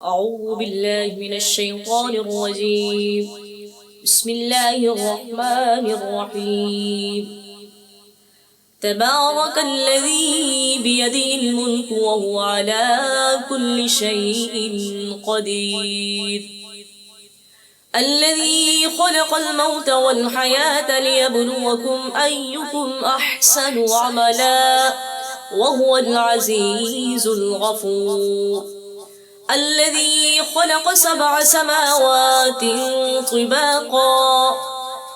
أعوذ بالله من الشيطان الرجيم. بسم الله الرحمن الرحيم. تبارك الذي بيده الملك وهو على كل شيء قدير. الذي خلق الموت والحياة ليبلوكم أيكم أحسن عملا وهو العزيز الغفور. الذي خلق 7 سماوات طباقا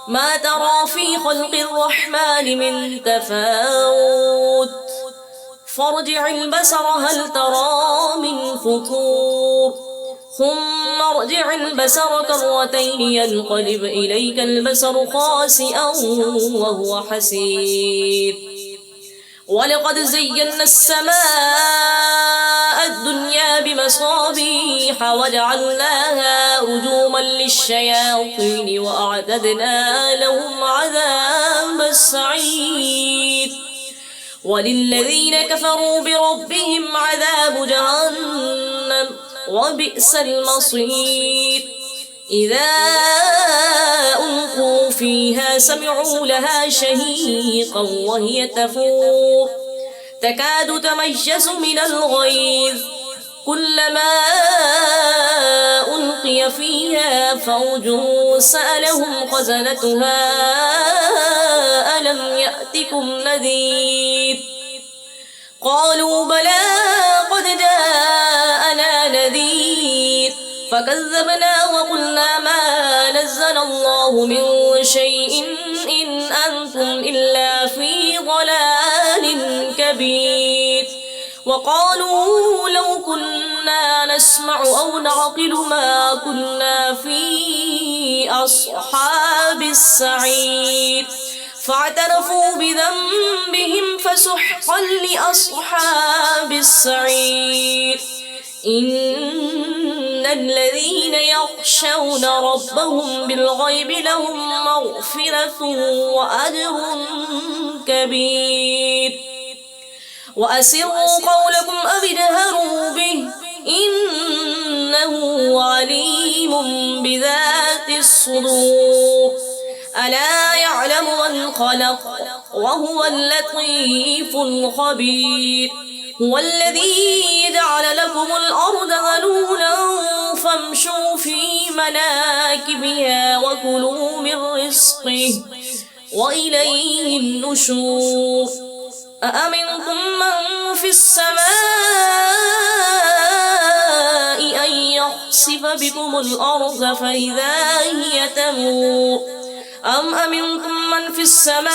ما ترى في خلق الرحمن من تفاوت فارجع البصر هل ترى من فطور ثم ارجع البصر كرتين ينقلب إليك البصر خاسئا وهو حسير. ولقد زينا السماء الدنيا بمصابيح وجعلناها رجوما للشياطين وأعتدنا لهم عذاب السعير. وللذين كفروا بربهم عذاب جهنم وبئس المصير. إذا ألقوا فيها سمعوا لها شهيقا وهي تفور تكاد تميز من الغيظ كلما ألقي فيها فوج سألهم خزنتها ألم يأتكم نذير قالوا بلى قد جاءنا نذير فكذبنا وقلنا ما نزل الله من شيء إن أنتم إلا في ضلال كبير. وقالوا لو كنا نسمع أو نعقل ما كنا في أصحاب السعير فاعترفوا بذنبهم فسحقا لأصحاب السعير. إن الذين يخشون ربهم بالغيب لهم مغفرة وأجر كبير. وأسروا قولكم أو اجهروا به إنه عليم بذات الصدور. ألا يعلم من خلق وهو اللطيف الخبير. هو الذي جعل لكم الأرض ذلولا فامشوا في مناكبها وكلوا من رزقه وإليه النشور. أأمنتم من في السماء أن يخسف بكم الأرض فإذا هي تمور أم أمنتم من في السماء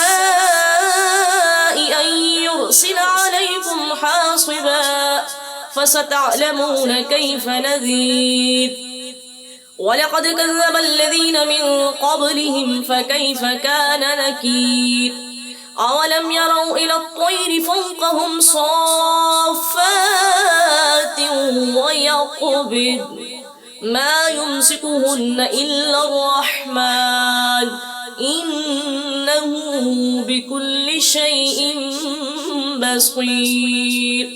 أن يرسل عليكم حاصبا فستعلمون كيف نذير. ولقد كذب الذين من قبلهم فكيف كان نكير. أولم يروا إلى الطير فوقهم صافات ويقبض ما يمسكهن إلا الرحمن إنه بكل شيء بصير.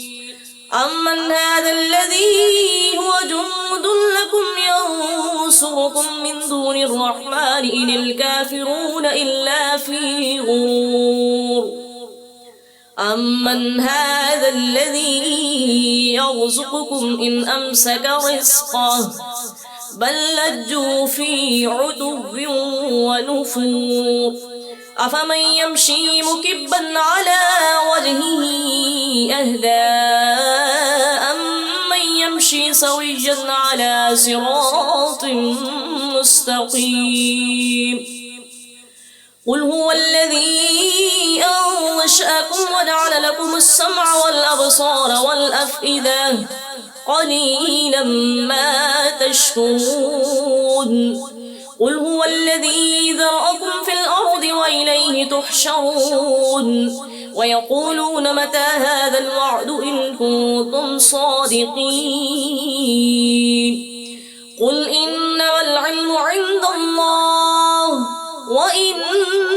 أمن هذا الذي هو جند لكم ينصركم من دون الرحمن إن الكافرون إلا في غرور. أمن هذا الذي يرزقكم إن أمسك رزقه بل لجوا في عتو ونفور. أفمن يمشي مكبا على وجهه أهدى أمن يمشي سويا على صراط مستقيم. قل هو الذي أنشأكم وجعل لكم السمع والأبصار والأفئدة قليلا ما تشكرون. قل هو الذي ذرأكم في الأرض وإليه تحشرون. ويقولون متى هذا الوعد إن كنتم صادقين. قل إنما العلم عند الله وإنما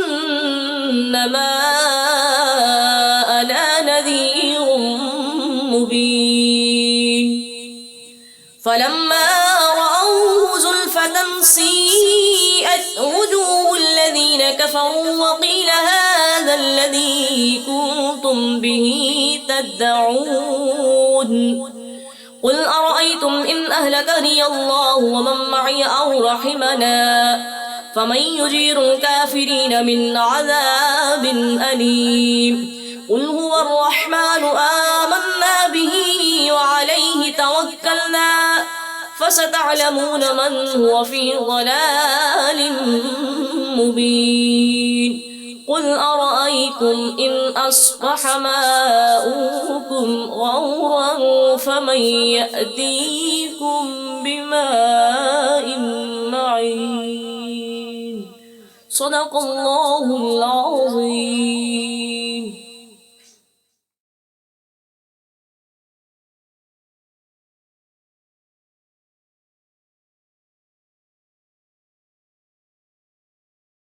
أنا نذير مبين. فلما فلما رأوه زلفة سيئت وجوه الذين كفروا وقيل هذا الذي كنتم به تدعون قل أرأيتم إن أهلكني الله ومن معي أو رحمنا فمن يجير الكافرين من عذاب أليم قل هو الرحمن آمنا به وعليه توكلنا فستعلمون من هو في ضلال مبين قل أرأيتم إن أصبح ماؤكم غورا فمن يأتيكم بماء معين صدق الله العظيم.